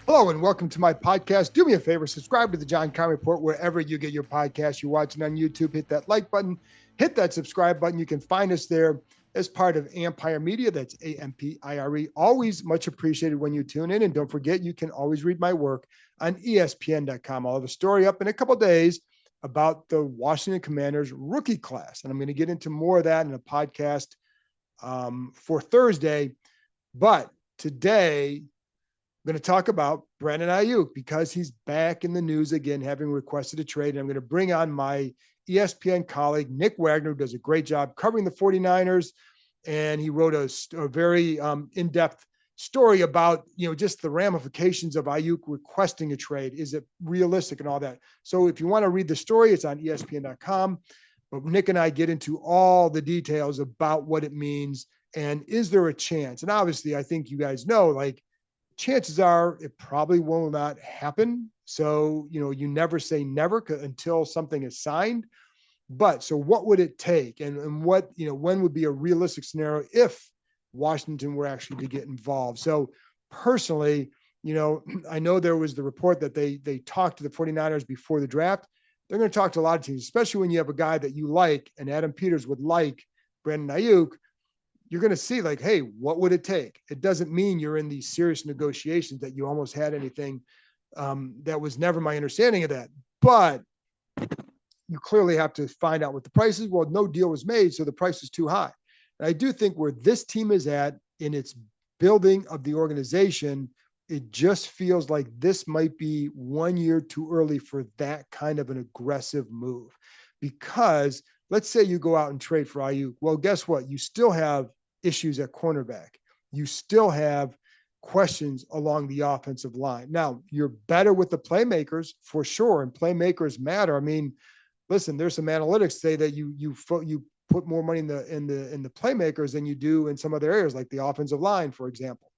Hello and welcome to my podcast. Do me a favor, subscribe to the John Keim Report wherever you get your podcast. You're watching on YouTube, hit that like button, hit that subscribe button. You can find us there as part of Empire Media. That's AMPIRE. Always much appreciated when you tune in. And don't forget, you can always read my work on ESPN.com. I'll have a story up in a couple of days about the Washington Commanders rookie class. And I'm going to get into more of that in a podcast for Thursday. But today, I'm going to talk about Brandon Aiyuk because he's back in the news again, having requested a trade. And I'm going to bring on my ESPN colleague, Nick Wagoner, who does a great job covering the 49ers. And he wrote a very in-depth story about, just the ramifications of Aiyuk requesting a trade. Is it realistic and all that? So if you want to read the story, it's on ESPN.com. But Nick and I get into all the details about what it means and is there a chance? And obviously, I think you guys know, chances are it probably will not happen. So, you never say never until something is signed. But so what would it take? And what, when would be a realistic scenario if Washington were actually to get involved? So personally, I know there was the report that they talked to the 49ers before the draft. They're going to talk to a lot of teams, especially when you have a guy that you like, and Adam Peters would like Brandon Aiyuk. You're going to see hey, what would it take? It doesn't mean you're in these serious negotiations that you almost had anything. That was never my understanding of that. But you clearly have to find out what the price is. Well, no deal was made, so the price is too high. And I do think where this team is at in its building of the organization, it just feels like this might be 1 year too early for that kind of an aggressive move. Because let's say you go out and trade for Aiyuk. Well, guess what? You still have issues at cornerback. You still have questions along the offensive line. Now, you're better with the playmakers for sure, and playmakers matter. I mean, listen, there's some analytics say that you put more money in the playmakers than you do in some other areas, like the offensive line, for example.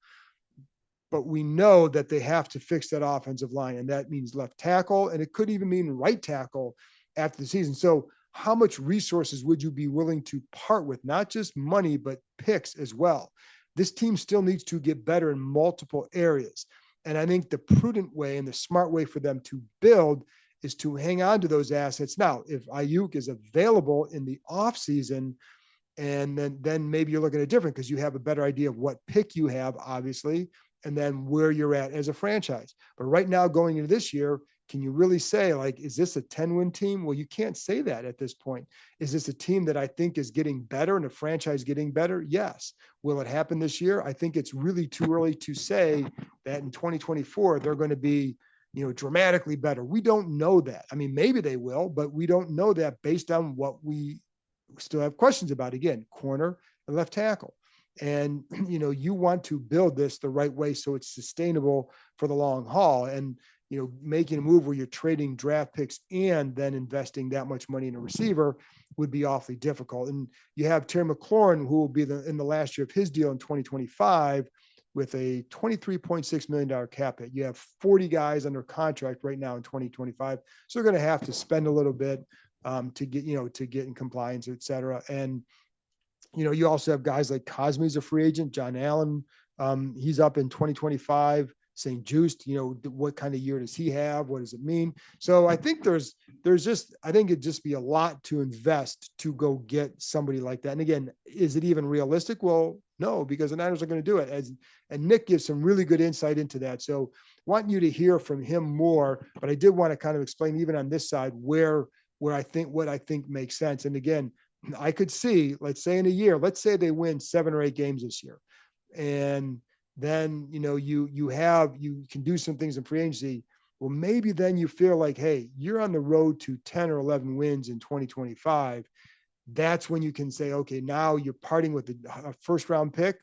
But we know that they have to fix that offensive line, and that means left tackle, and it could even mean right tackle after the season. So how much resources would you be willing to part with? Not just money, but picks as well. This team still needs to get better in multiple areas. And I think the prudent way and the smart way for them to build is to hang on to those assets. Now, if Aiyuk is available in the offseason, and then maybe you're looking at it different because you have a better idea of what pick you have, obviously, and then where you're at as a franchise. But right now, going into this year, can you really say, is this a 10-win team? Well, you can't say that at this point. Is this a team that I think is getting better and a franchise getting better? Yes. Will it happen this year? I think it's really too early to say that in 2024, they're going to be, dramatically better. We don't know that. I mean, maybe they will, but we don't know that based on what we still have questions about. Again, corner and left tackle. And, you want to build this the right way so it's sustainable for the long haul. And, making a move where you're trading draft picks and then investing that much money in a receiver would be awfully difficult. And you have Terry McLaurin, who will be in the last year of his deal in 2025 with a $23.6 million cap hit. You have 40 guys under contract right now in 2025. So they're going to have to spend a little bit to get in compliance, et cetera. And, you also have guys like Cosme's a free agent, John Allen. He's up in 2025. St. Just, what kind of year does he have? What does it mean? So I think I think it'd just be a lot to invest to go get somebody like that. And again, is it even realistic? Well, no, because the Niners are going to do it. And Nick gives some really good insight into that. So I want you to hear from him more, but I did want to kind of explain even on this side where what I think makes sense. And again, I could see, let's say in a year, let's say they win 7 or 8 games this year. And then, you can do some things in free agency. Well, maybe then you feel like, hey, you're on the road to 10 or 11 wins in 2025. That's when you can say, okay, now you're parting with a first round pick.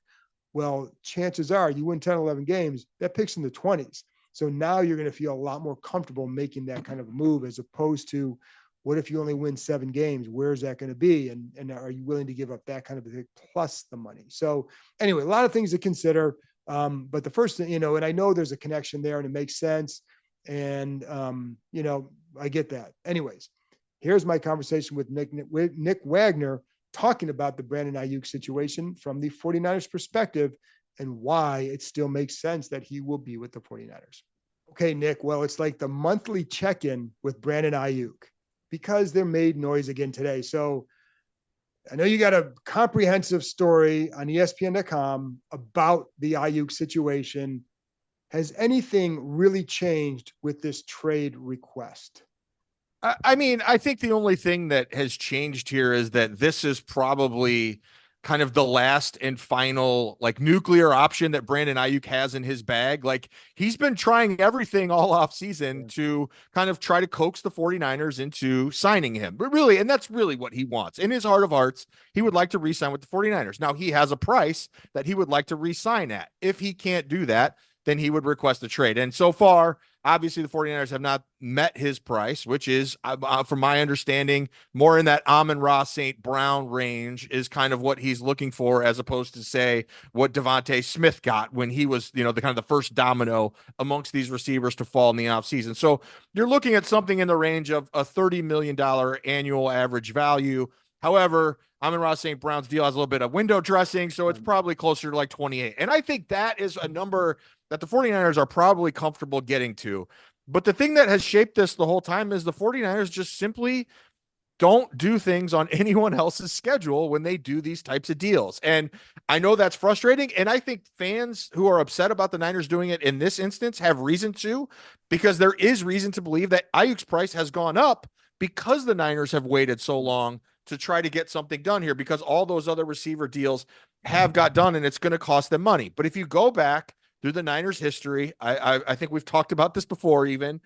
Well, chances are you win 10, 11 games, that pick's in the 20s. So now you're going to feel a lot more comfortable making that kind of move as opposed to, what if you only win 7 games? Where's that going to be? And are you willing to give up that kind of a pick plus the money? So anyway, a lot of things to consider. But the first thing, and I know there's a connection there and it makes sense. And, I get that. Anyways, here's my conversation with Nick Wagoner talking about the Brandon Aiyuk situation from the 49ers perspective and why it still makes sense that he will be with the 49ers. Okay, Nick. Well, it's like the monthly check-in with Brandon Aiyuk because they're made noise again today. So I know you got a comprehensive story on ESPN.com about the Aiyuk situation. Has anything really changed with this trade request? I mean, I think the only thing that has changed here is that this is probably kind of the last and final like nuclear option that Brandon Aiyuk has in his bag. Like he's been trying everything all off season to kind of try to coax the 49ers into signing him. But really, and that's really what he wants. In his heart of hearts, he would like to re-sign with the 49ers. Now he has a price that he would like to re-sign at. If he can't do that, then he would request a trade. And so far, obviously, the 49ers have not met his price, which is, from my understanding, more in that Amon-Ra St. Brown range is kind of what he's looking for, as opposed to, say, what Devontae Smith got when he was, the kind of the first domino amongst these receivers to fall in the offseason. So you're looking at something in the range of a $30 million annual average value. However, Amon-Ra St. Brown's deal has a little bit of window dressing, so it's probably closer to like 28. And I think that is a number that the 49ers are probably comfortable getting to. But the thing that has shaped this the whole time is the 49ers just simply don't do things on anyone else's schedule when they do these types of deals. And I know that's frustrating. And I think fans who are upset about the Niners doing it in this instance have reason to, because there is reason to believe that Aiyuk's price has gone up because the Niners have waited so long to try to get something done here, because all those other receiver deals have got done and it's going to cost them money. But if you go back through the Niners history, I think we've talked about this before, even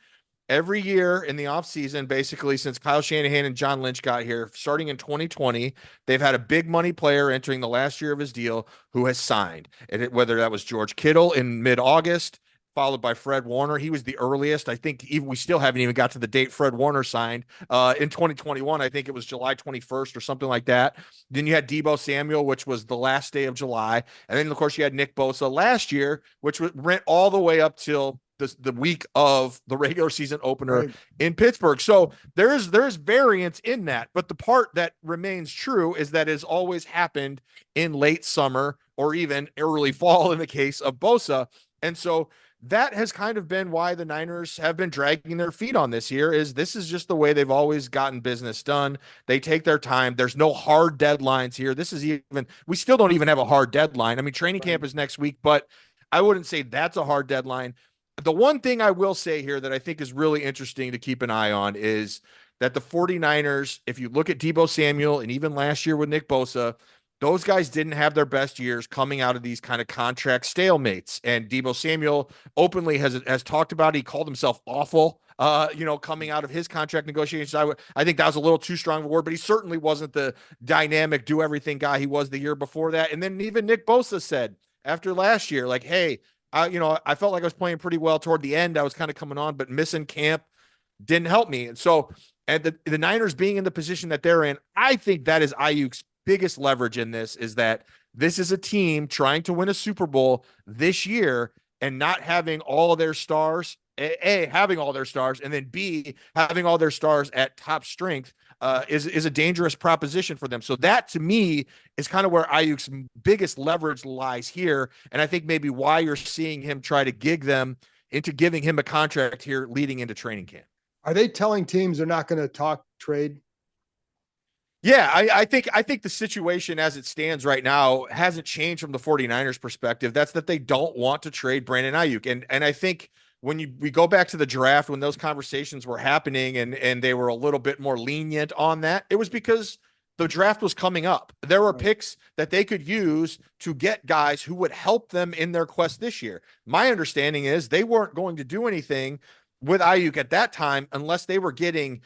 every year in the offseason, basically since Kyle Shanahan and John Lynch got here, starting in 2020, they've had a big money player entering the last year of his deal who has signed. And whether that was George Kittle in mid-August, followed by Fred Warner. He was the earliest. I think even we still haven't even got to the date Fred Warner signed in 2021. I think it was July 21st or something like that. Then you had Deebo Samuel, which was the last day of July. And then, of course, you had Nick Bosa last year, which went all the way up till the week of the regular season opener in Pittsburgh. So there's variance in that. But the part that remains true is that it's always happened in late summer or even early fall in the case of Bosa. And so that has kind of been why the Niners have been dragging their feet on this year. Is this is just the way they've always gotten business done. They take their time. There's no hard deadlines here. This is even, we still don't even have a hard deadline. I mean, training camp is next week, but I wouldn't say that's a hard deadline. The one thing I will say here that I think is really interesting to keep an eye on is that the 49ers, if you look at Deebo Samuel and even last year with Nick Bosa, those guys didn't have their best years coming out of these kind of contract stalemates. And Deebo Samuel openly has talked about it. He called himself awful, coming out of his contract negotiations. I think that was a little too strong of a word, but he certainly wasn't the dynamic, do everything guy he was the year before that. And then even Nick Bosa said after last year, like, hey, I felt like I was playing pretty well toward the end. I was kind of coming on, but missing camp didn't help me. And so, and the Niners being in the position that they're in, I think that is Aiyuk's biggest leverage in this, is that this is a team trying to win a Super Bowl this year and not having all of their stars, having all their stars, and then B, having all their stars at top strength is a dangerous proposition for them. So that, to me, is kind of where Aiyuk's biggest leverage lies here. And I think maybe why you're seeing him try to gig them into giving him a contract here leading into training camp. Are they telling teams they're not going to talk trade? Yeah, I think the situation as it stands right now hasn't changed from the 49ers perspective. That's that they don't want to trade Brandon Aiyuk. And I think when we go back to the draft, when those conversations were happening and they were a little bit more lenient on that, it was because the draft was coming up. There were picks that they could use to get guys who would help them in their quest this year. My understanding is they weren't going to do anything with Aiyuk at that time unless they were getting,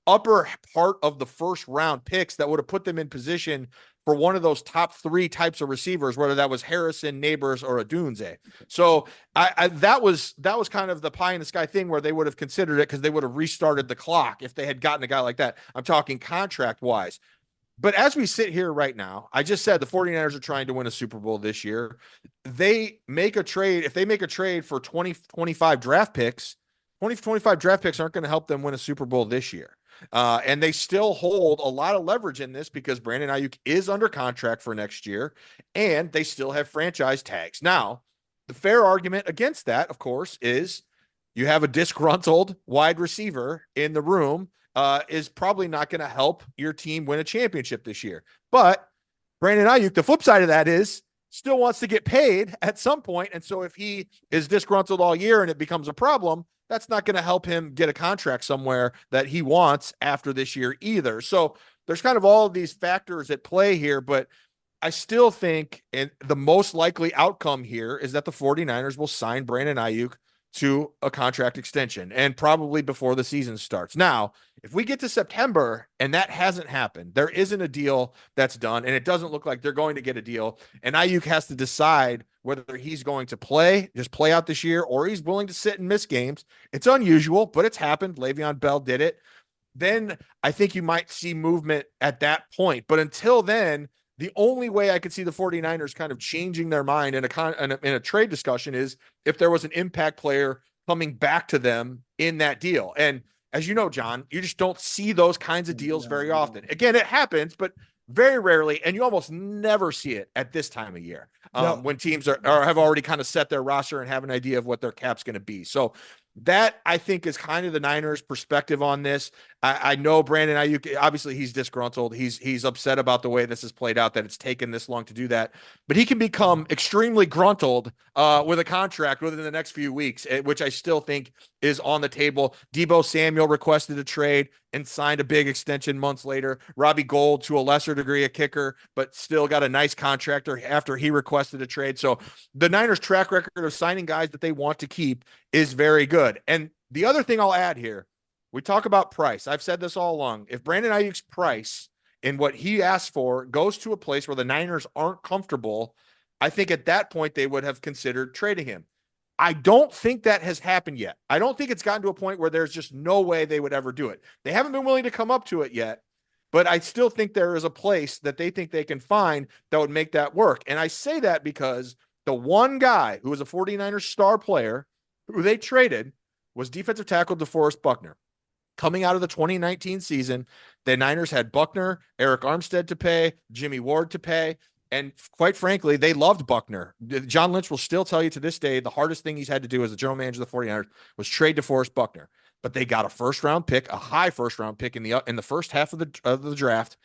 upper part of the first round picks that would have put them in position for one of those top three types of receivers, whether that was Harrison, Neighbors, or Odunze. So that was kind of the pie in the sky thing where they would have considered it because they would have restarted the clock if they had gotten a guy like that. I'm talking contract wise. But as we sit here right now, I just said the 49ers are trying to win a Super Bowl this year. They make a trade. If they make a trade for 2025 draft picks, 2025 draft picks aren't going to help them win a Super Bowl this year. And they still hold a lot of leverage in this because Brandon Aiyuk is under contract for next year, and they still have franchise tags. Now, the fair argument against that, of course, is you have a disgruntled wide receiver in the room, is probably not going to help your team win a championship this year. But Brandon Aiyuk, the flip side of that is still wants to get paid at some point. And so if he is disgruntled all year and it becomes a problem, that's not going to help him get a contract somewhere that he wants after this year either. So there's kind of all of these factors at play here, but I still think the most likely outcome here is that the 49ers will sign Brandon Aiyuk to a contract extension, and probably before the season starts. Now, if we get to September and that hasn't happened, there isn't a deal that's done, and it doesn't look like they're going to get a deal, and Aiyuk has to decide whether he's going to just play out this year, or he's willing to sit and miss games. It's unusual, but it's happened. Le'Veon Bell did it. Then I think you might see movement at that point. But until then, the only way I could see the 49ers kind of changing their mind in a trade discussion is if there was an impact player coming back to them in that deal. And as you know, John, you just don't see those kinds of deals very often. Again, it happens, but very rarely, and you almost never see it at this time of year, when teams have already kind of set their roster and have an idea of what their cap's going to be. So that, I think, is kind of the Niners' perspective on this. I know Brandon Aiyuk, obviously he's disgruntled. He's upset about the way this has played out, that it's taken this long to do that. But he can become extremely gruntled with a contract within the next few weeks, which I still think is on the table. Deebo Samuel requested a trade and signed a big extension months later. Robbie Gould, to a lesser degree, a kicker, but still got a nice contract after he requested a trade. So the Niners' track record of signing guys that they want to keep is very good. And the other thing I'll add here, we talk about price. I've said this all along. If Brandon Aiyuk's price and what he asked for goes to a place where the Niners aren't comfortable, I think at that point they would have considered trading him. I don't think that has happened yet. I don't think it's gotten to a point where there's just no way they would ever do it. They haven't been willing to come up to it yet, but I still think there is a place that they think they can find that would make that work. And I say that because the one guy who was a 49ers star player who they traded was defensive tackle DeForest Buckner. Coming out of the 2019 season, the Niners had Buckner, Eric Armstead to pay, Jimmy Ward to pay, and quite frankly, they loved Buckner. John Lynch will still tell you to this day the hardest thing he's had to do as the general manager of the 49ers was trade DeForest Buckner. But they got a first-round pick, a high first-round pick in the first half of the draft,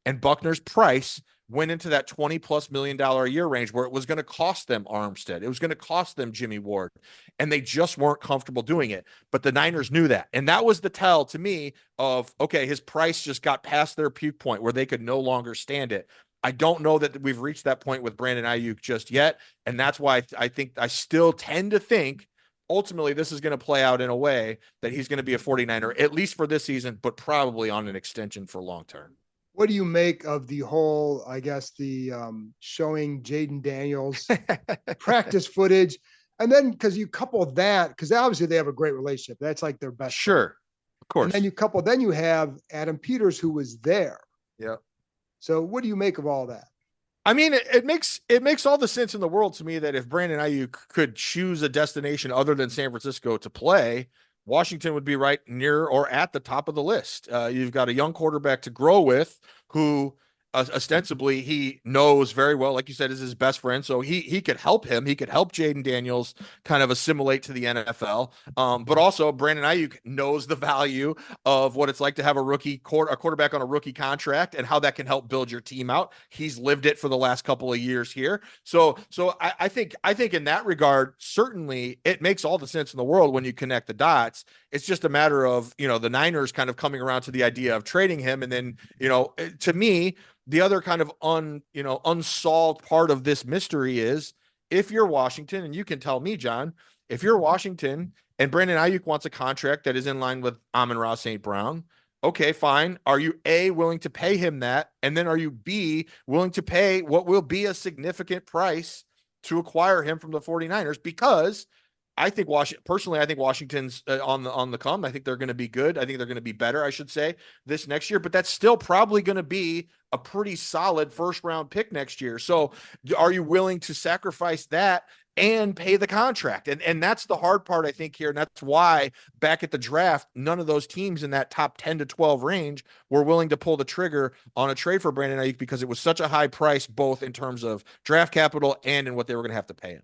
and Buckner's price went into that $20+ million a year range where it was going to cost them Armstead. It was going to cost them Jimmy Ward, and they just weren't comfortable doing it. But the Niners knew that. And that was the tell to me of, okay, his price just got past their puke point where they could no longer stand it. I don't know that we've reached that point with Brandon Aiyuk just yet. And that's why I still tend to think ultimately this is going to play out in a way that he's going to be a 49er, at least for this season, but probably on an extension for long term. What do you make of the whole, I guess, the showing Jaden Daniels practice footage? And then because you couple that, because obviously they have a great relationship. That's like their best. Sure. Friend. Of course. And then you have Adam Peters, who was there. Yeah. So what do you make of all that? I mean, it makes all the sense in the world to me that if Brandon Aiyuk could choose a destination other than San Francisco to play, Washington would be right near or at the top of the list. You've got a young quarterback to grow with who ostensibly he knows very well, like you said, is his best friend. So he could help him. He could help Jaden Daniels kind of assimilate to the NFL. But also Brandon Aiyuk knows the value of what it's like to have a quarterback on a rookie contract and how that can help build your team out. He's lived it for the last couple of years here. So I think in that regard, certainly it makes all the sense in the world when you connect the dots. It's just a matter of, the Niners kind of coming around to the idea of trading him. And then, to me, the other kind of unsolved part of this mystery is if you're Washington, and you can tell me, John, if you're Washington and Brandon Aiyuk wants a contract that is in line with Amon-Ra St. Brown, okay, fine. Are you A, willing to pay him that? And then are you B, willing to pay what will be a significant price to acquire him from the 49ers? Because I think Washington's on the come. I think they're going to be good. I think they're going to be better, I should say, this next year. But that's still probably going to be a pretty solid first-round pick next year. So are you willing to sacrifice that and pay the contract? And that's the hard part, I think, here. And that's why back at the draft, none of those teams in that top 10 to 12 range were willing to pull the trigger on a trade for Brandon Aiyuk because it was such a high price, both in terms of draft capital and in what they were going to have to pay him.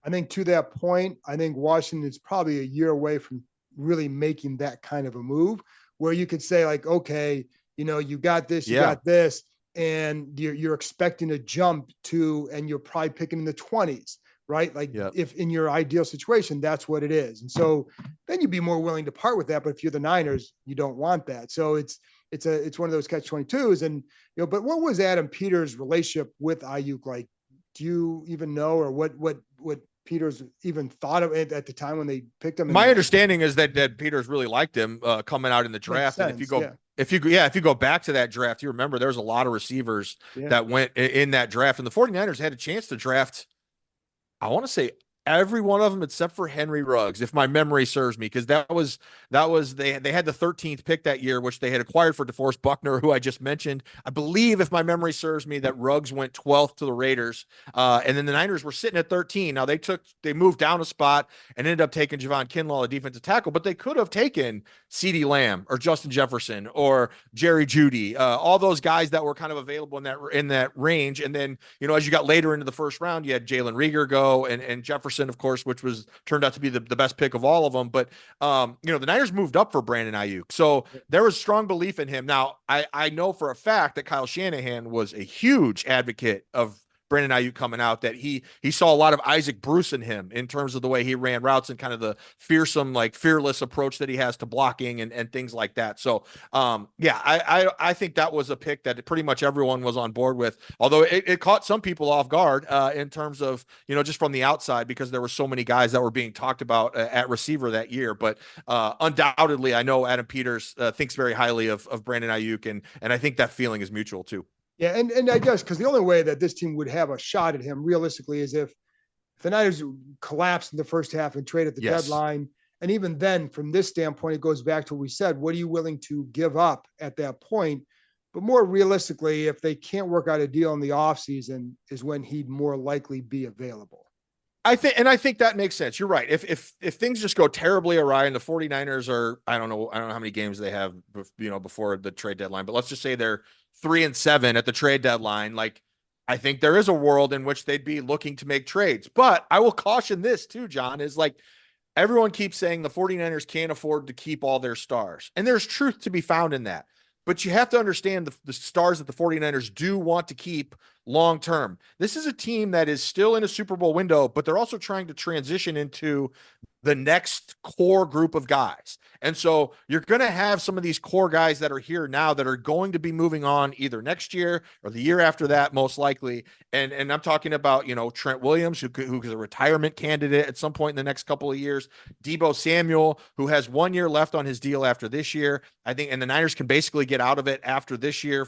I think to that point, I think Washington is probably a year away from really making that kind of a move where you could say like, okay, you got this, you Yeah. got this, and you're expecting a jump to, and you're probably picking in the 20s, right? Like Yeah. if in your ideal situation, that's what it is. And so then you'd be more willing to part with that. But if you're the Niners, you don't want that. So it's one of those catch 22s. And, but what was Adam Peters' relationship with Aiyuk like? Do you even know, or what Peters even thought of it at the time when they picked him? My understanding is that Peters really liked him coming out in the Makes draft. And sense. Yeah. if you go back to that draft, you remember there's a lot of receivers Yeah. that went in that draft, and the 49ers had a chance to draft, I want to say, every one of them except for Henry Ruggs, if my memory serves me, because that was they had the 13th pick that year, which they had acquired for DeForest Buckner, who I just mentioned. I believe, if my memory serves me, that Ruggs went 12th to the Raiders, and then the Niners were sitting at 13. Now they moved down a spot and ended up taking Javon Kinlaw, a defensive tackle, but they could have taken CeeDee Lamb or Justin Jefferson or Jerry Jeudy, all those guys that were kind of available in that range. And then as you got later into the first round, you had Jalen Reagor go and Jefferson, of course, which turned out to be the best pick of all of them. But the Niners moved up for Brandon Aiyuk, so there was strong belief in him. Now I know for a fact that Kyle Shanahan was a huge advocate of Brandon Aiyuk coming out, that he saw a lot of Isaac Bruce in him in terms of the way he ran routes and kind of the fearsome, like fearless approach that he has to blocking and things like that. So I think that was a pick that pretty much everyone was on board with, although it caught some people off guard in terms of, just from the outside, because there were so many guys that were being talked about at receiver that year. But undoubtedly, I know Adam Peters thinks very highly of Brandon Aiyuk, and I think that feeling is mutual too. Yeah, and I guess because the only way that this team would have a shot at him realistically is if the Niners collapse in the first half and trade at the deadline. And even then, from this standpoint, it goes back to what we said. What are you willing to give up at that point? But more realistically, if they can't work out a deal in the offseason is when he'd more likely be available. I think that makes sense. You're right. If things just go terribly awry and the 49ers are, I don't know how many games they have, before the trade deadline, but let's just say they're 3-7 at the trade deadline. Like, I think there is a world in which they'd be looking to make trades. But I will caution this too, John, is like, everyone keeps saying the 49ers can't afford to keep all their stars. And there's truth to be found in that. But you have to understand the stars that the 49ers do want to keep long term. This is a team that is still in a Super Bowl window, but they're also trying to transition into the next core group of guys. And so you're going to have some of these core guys that are here now that are going to be moving on either next year or the year after that, most likely. And I'm talking about, Trent Williams, who's a retirement candidate at some point in the next couple of years. Deebo Samuel, who has 1 year left on his deal after this year. I think, and the Niners can basically get out of it after this year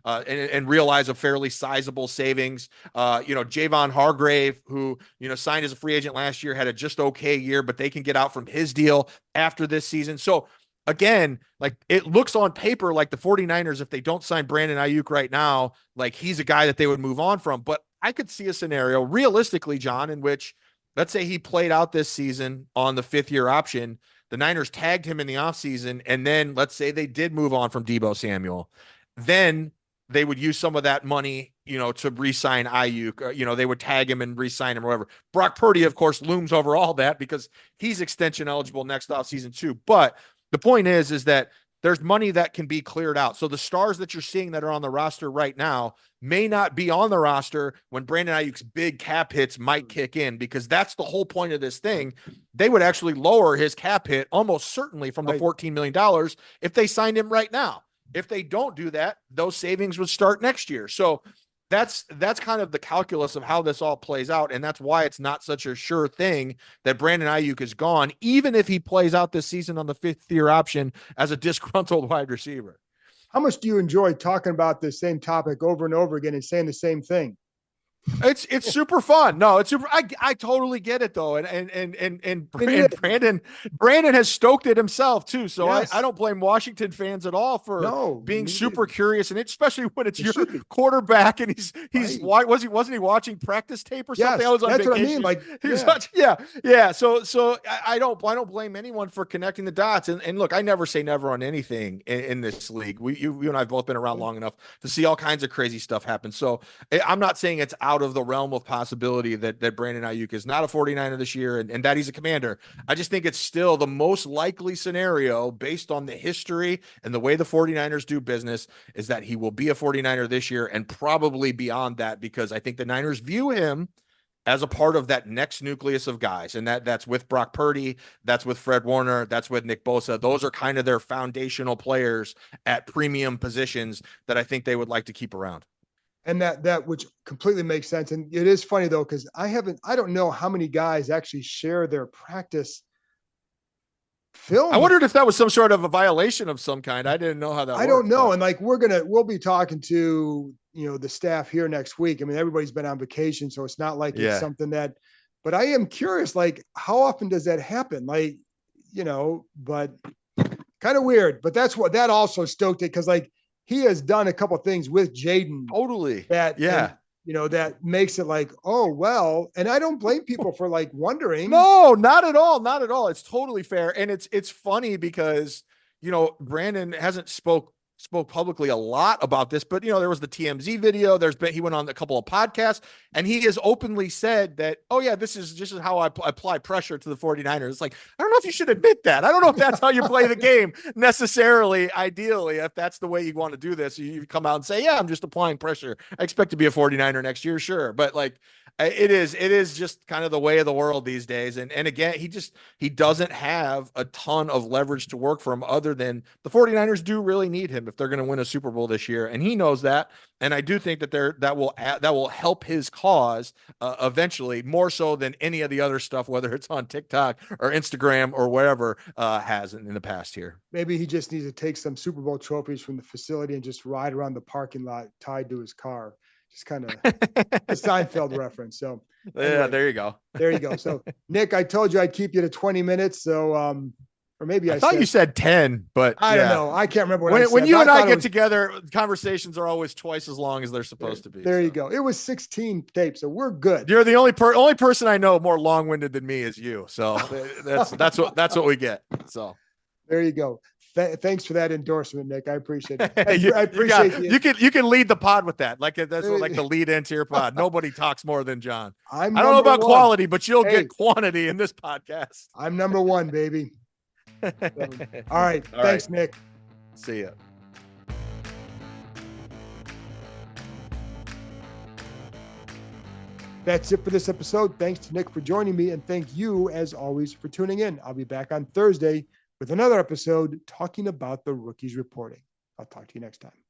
and realize a fairly sizable savings. Javon Hargrave, who, signed as a free agent last year, had a just okay year, but they can get out from his deal after this season. So again, like, it looks on paper like the 49ers, if they don't sign Brandon Aiyuk right now, like, he's a guy that they would move on from. But I could see a scenario realistically, John, in which, let's say he played out this season on the 5th-year option. The Niners tagged him in the offseason, and then let's say they did move on from Deebo Samuel. Then they would use some of that money, to re-sign Aiyuk. They would tag him and re-sign him or whatever. Brock Purdy, of course, looms over all that because he's extension eligible next offseason too. But the point is that there's money that can be cleared out. So the stars that you're seeing that are on the roster right now may not be on the roster when Brandon Aiyuk's big cap hits might kick in, because that's the whole point of this thing. They would actually lower his cap hit almost certainly from the $14 million if they signed him right now. If they don't do that, those savings would start next year. So that's kind of the calculus of how this all plays out. And that's why it's not such a sure thing that Brandon Aiyuk is gone, even if he plays out this season on the 5th-year option as a disgruntled wide receiver. How much do you enjoy talking about the same topic over and over again and saying the same thing? It's super fun. No, it's super. I totally get it though. And Brandon has stoked it himself too. So yes. I don't blame Washington fans at all for being super curious, and especially when it's your quarterback and he's right. Wasn't he watching practice tape or something? Yes, I was on that's vacation. What I mean. Like he was watching, yeah. So I don't blame anyone for connecting the dots. And look, I never say never on anything in this league. You and I have both been around long enough to see all kinds of crazy stuff happen. So I'm not saying it's out out of the realm of possibility that Brandon Aiyuk is not a 49er this year and that he's a Commander. I just think it's still the most likely scenario based on the history and the way the 49ers do business is that he will be a 49er this year and probably beyond that, because I think the Niners view him as a part of that next nucleus of guys. And that's with Brock Purdy, that's with Fred Warner, that's with Nick Bosa. Those are kind of their foundational players at premium positions that I think they would like to keep around. And that which completely makes sense. And it is funny though, because I don't know how many guys actually share their practice film. I wondered if that was some sort of a violation of some kind. I didn't know how that worked. I don't know. But... And like, we'll be talking to, the staff here next week. I mean, everybody's been on vacation, so it's not like it's something but I am curious, like, how often does that happen? Like, but kind of weird, but that also stoked it. Cause like he has done a couple of things with Jaden. Totally. That makes it like, oh, well, and I don't blame people for like wondering. No, not at all. Not at all. It's totally fair. And it's funny because, Brandon hasn't spoke publicly a lot about this, but there was the TMZ video. He went on a couple of podcasts and he has openly said that, oh yeah, this is just how I apply pressure to the 49ers. It's like, I don't know if you should admit that. I don't know if that's how you play the game necessarily. Ideally, if that's the way you want to do this, you come out and say, yeah, I'm just applying pressure. I expect to be a 49er next year. Sure. But like, it is just kind of the way of the world these days. And again, he doesn't have a ton of leverage to work for him other than the 49ers do really need him if they're going to win a Super Bowl this year. And he knows that. And I do think that that will help his cause eventually, more so than any of the other stuff, whether it's on TikTok or Instagram or wherever has in the past here. Maybe he just needs to take some Super Bowl trophies from the facility and just ride around the parking lot tied to his car. Just kind of a Seinfeld reference. So anyway, yeah, there you go. There you go. So Nick, I told you I'd keep you to 20 minutes. So, or maybe I thought you said 10, but I don't know. I can't remember when you and I get together, conversations are always twice as long as they're supposed to be. There you go. It was 16 tapes, so we're good. You're the only person I know more long-winded than me is you. So that's what we get. So there you go. Thanks for that endorsement, Nick. I appreciate it. I appreciate you can lead the pod with that. Like that's like the lead into your pod. Nobody talks more than John. I don't know about quality, but you'll get quantity in this podcast. I'm number one, baby. So, all right. Thanks, Nick. See ya. That's it for this episode. Thanks to Nick for joining me, and thank you, as always, for tuning in. I'll be back on Thursday with another episode talking about the rookies reporting. I'll talk to you next time.